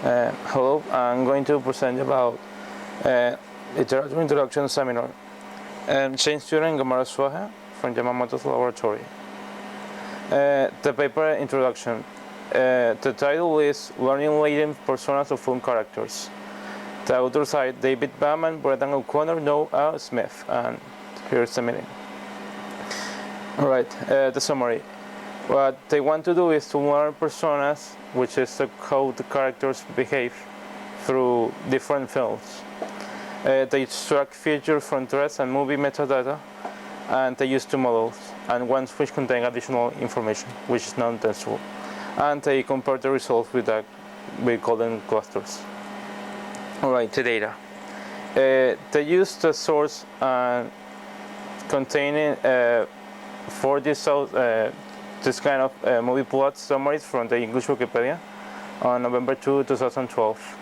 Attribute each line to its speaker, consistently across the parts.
Speaker 1: Hello, I'm going to present about literature introduction seminar. Same student Gamara Suaha from Yamamoto's laboratory. The paper introduction. The title is Learning Latent Personas of Film Characters. The authors are David Bamman, Brendan O'Connor, Noah Smith, and here's the meeting. Alright, the summary. What they want to do is to learn personas, which is how the characters behave through different films. They extract features from dress and movie metadata, and they use two models, and ones which contain additional information, which is non-testable. And they compare the results with we call them clusters. Alright, the data. They use the source containing for this kind of movie plot summaries from the English Wikipedia on November 2, 2012.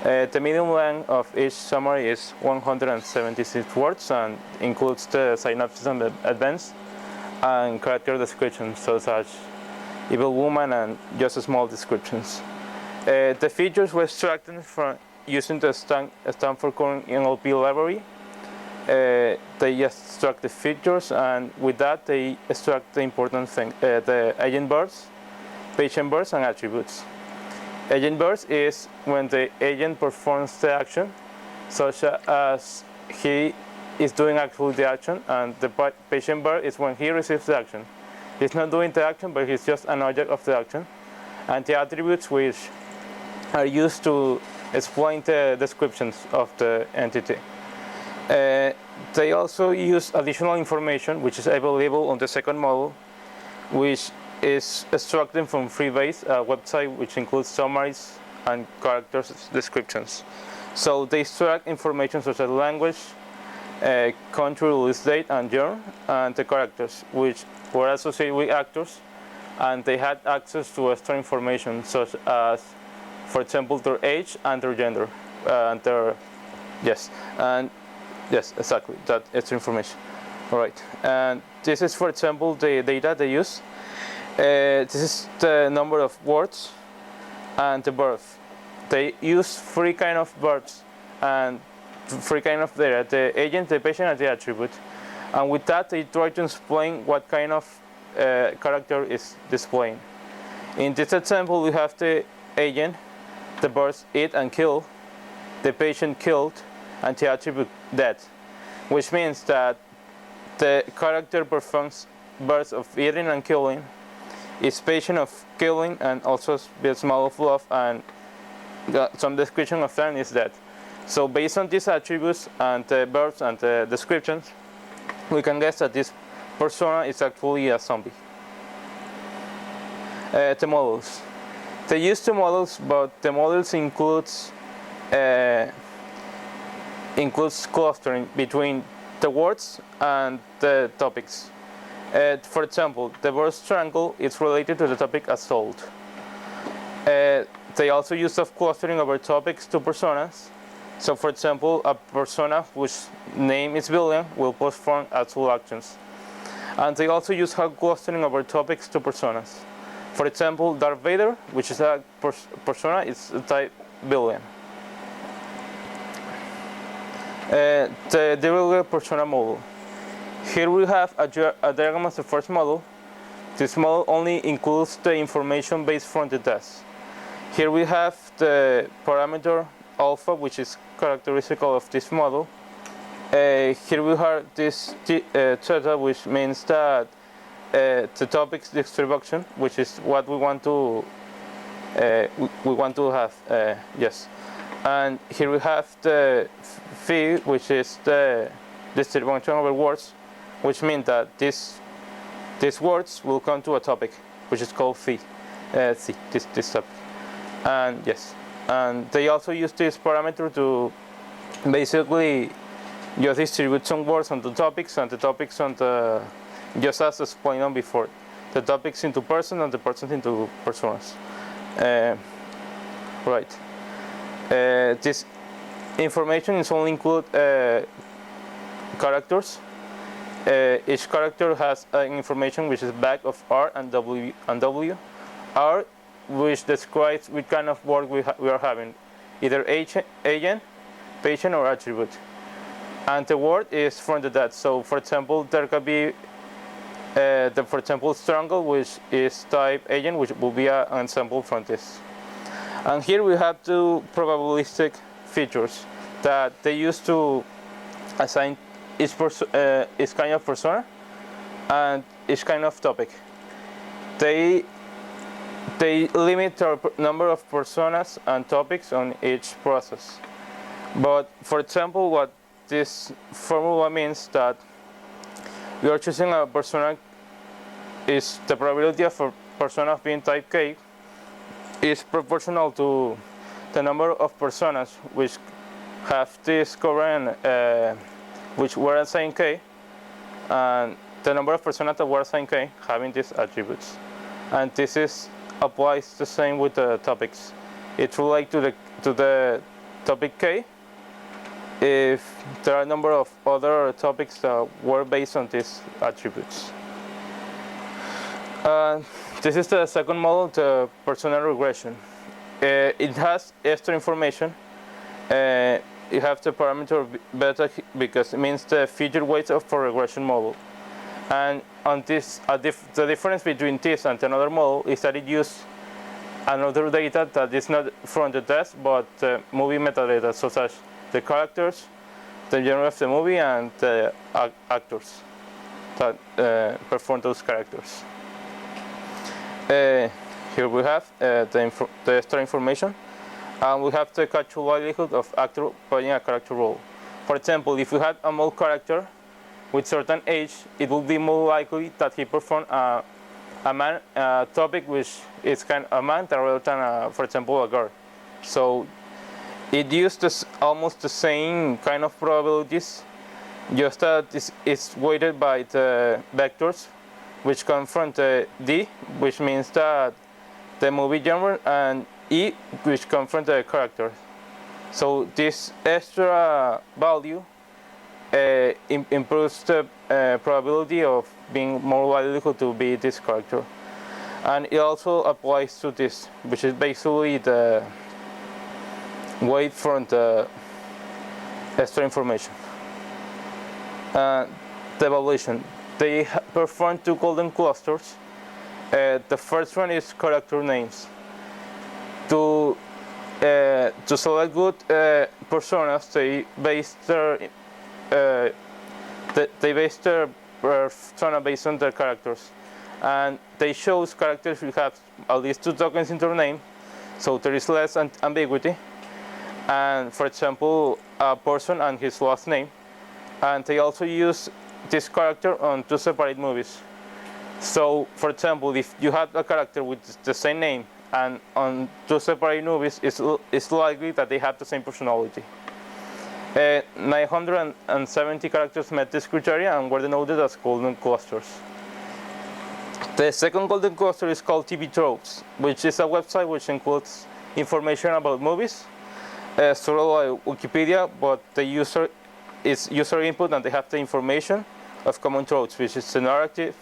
Speaker 1: The median length of each summary is 176 words and includes the synopsis and the advance and character descriptions such as evil woman and just small descriptions. The features were extracted from using the Stanford NLP library. They extract the features, and with that they extract the important thing, the agent verbs, patient verbs, and attributes. Agent verbs is when the agent performs the action, such as he is doing actually the action, and the patient verb is when he receives the action. He's not doing the action, but he's just an object of the action. And the attributes, which are used to explain the descriptions of the entity. They also use additional information which is available on the second model, which is extracted from Freebase, a website which includes summaries and characters descriptions. So they extract information such as language, country, release date, and year, and the characters, which were associated with actors, and they had access to extra information such as, for example, their age and their gender, and their Yes, exactly, that extra information. All right, and this is, for example, the data they use. This is the number of words and the verb. They use three kind of verbs and three kind of data: the agent, the patient, and the attribute. And with that, they try to explain what kind of character is displaying. In this example, we have the agent, the verbs eat and kill, the patient killed, and the attribute dead, which means that the character performs verbs of eating and killing, is patient of killing, and also a smell of love, and some description of them is dead. So based on these attributes and the verbs and the descriptions, we can guess that this persona is actually a zombie. The models. They use two models, but the models includes clustering between the words and the topics. For example, the word strangle is related to the topic assault. They also use clustering over topics to personas. So, for example, a persona whose name is William will perform assault actions. And they also use clustering over topics to personas. For example, Darth Vader, which is a persona, is a type William. The derived persona model. Here we have a diagram of the first model. This model only includes the information based from the test. Here we have the parameter alpha, which is characteristic of this model. Here we have this theta, which means that the topic's distribution, which is what we want to have. Yes. And here we have the phi, which is the distribution over words, which means that these words will come to a topic, which is called phi. This topic. And yes, and they also use this parameter to basically just distribute some words on the topics, and the topics on the, just as explained on before, the topics into person and the persons into personas. Right. This information is only include characters. Each character has information which is back of R and W. R which describes what kind of work we are having, either agent, patient, or attribute. And the word is from the data. So for example, there could be for example, triangle, which is type agent, which will be an example from this. And here we have two probabilistic features that they use to assign each kind of persona and each kind of topic. They limit the number of personas and topics on each process. But for example, what this formula means that we are choosing a persona is the probability of a persona being type K is proportional to the number of personas which have this current which were assigned K, and the number of personas that were assigned K having these attributes. And this applies the same with the topics. It relates to the topic K if there are a number of other topics that were based on these attributes. This is the second model, the persona regression. It has extra information. You have the parameter beta because it means the feature weights of a regression model. And on this, the difference between this and another model is that it uses another data that is not from the test, but movie metadata, such as the characters, the genre of the movie, and the actors that perform those characters. Here we have the extra information, and we have the actual likelihood of actor playing a character role. For example, if we had a male character with certain age, it would be more likely that he performed a topic which is kind of a man rather than, for example, a girl. So it uses almost the same kind of probabilities, just that it's weighted by the vectors, which come from the D, which means that the movie genre, and E, which come from the character. So this extra value improves the probability of being more likely to be this character. And it also applies to this, which is basically the weight from the extra information. The evaluation. They perform two golden clusters. The first one is character names. To select good personas, they base their persona based on their characters, and they choose characters who have at least two tokens in their name, so there is less ambiguity. And for example, a person and his last name, and they also use this character on two separate movies. So for example, if you have a character with the same name and on two separate movies, it's likely that they have the same personality. 970 characters met this criteria and were denoted as golden clusters. The second golden cluster is called TV Tropes, which is a website which includes information about movies, sort of like Wikipedia, but the user is user input, and they have the information of common tropes, which is the narrative,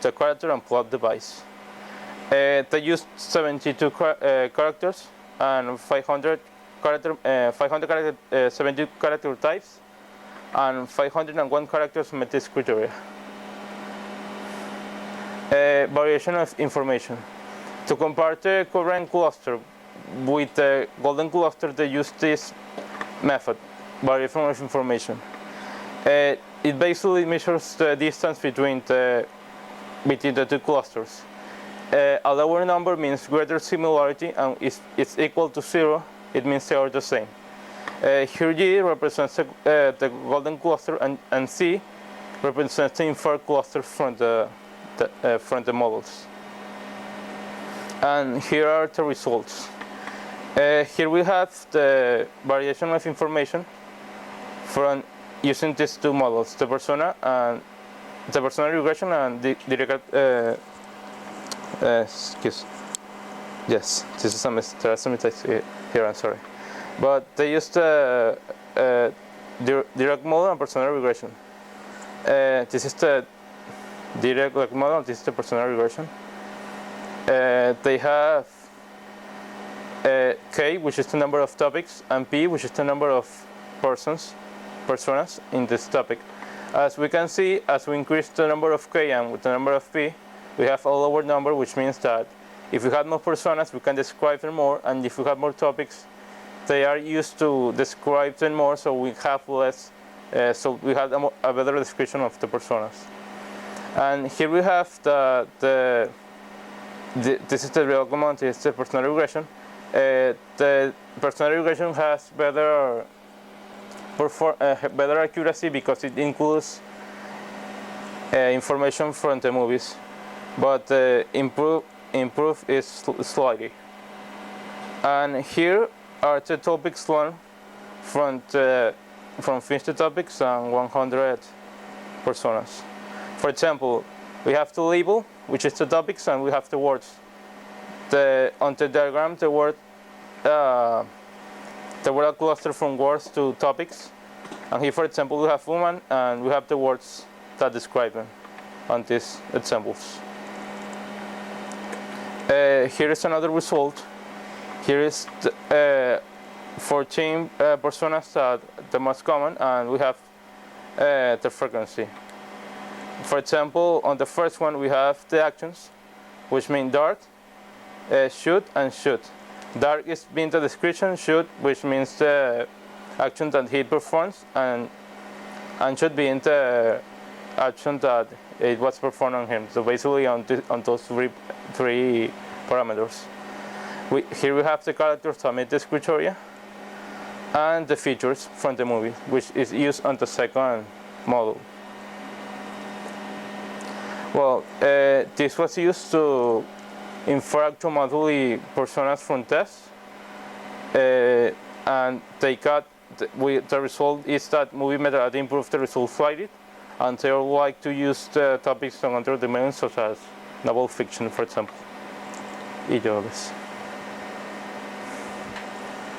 Speaker 1: the character, and plot device. They use 72 characters and 500 72 character types, and 501 characters met this criteria. Variation of information. To compare the current cluster with the golden cluster, they use this method, variation of information. It basically measures the distance between the two clusters. A lower number means greater similarity, and it's equal to 0, it means they are the same. Here G represents the golden cluster, and C represents the inferred cluster from the models. And here are the results. Here we have the variation of information from using these two models, the persona regression and the direct. Yes, there are some mistakes here. I'm sorry, but they used the direct model and persona regression. This is the direct model. This is the persona regression. They have K, which is the number of topics, and P, which is the number of personas in this topic. As we can see, as we increase the number of K and with the number of P, we have a lower number, which means that if we have more personas, we can describe them more, and if we have more topics, they are used to describe them more, so we have less, so we have a better description of the personas. And here we have this is the real command, it's the personal regression. The personal regression has better accuracy because it includes information from the movies, but improve is slightly. And here are the topics learned from 50 topics and 100 personas. For example, we have the label, which is the topics, and we have the words. On the diagram, the word a cluster from words to topics. And here, for example, we have woman, and we have the words that describe them on these examples. Here is another result. Here is 14 personas that the most common, and we have the frequency. For example, on the first one we have the actions, which mean dart, shoot, and shoot. Dart is being the description, shoot, which means the action that he performs, and should be in the action that it was performed on him. So basically on those three parameters. Here we have the characters to meet this criteria, and the features from the movie, which is used on the second model. Well, this was used to infer automatically personas from tests, and they got the result is that movie metadata improved the result slightly, and they would like to use the topics on other domains such as novel fiction, for example. Y yo ves.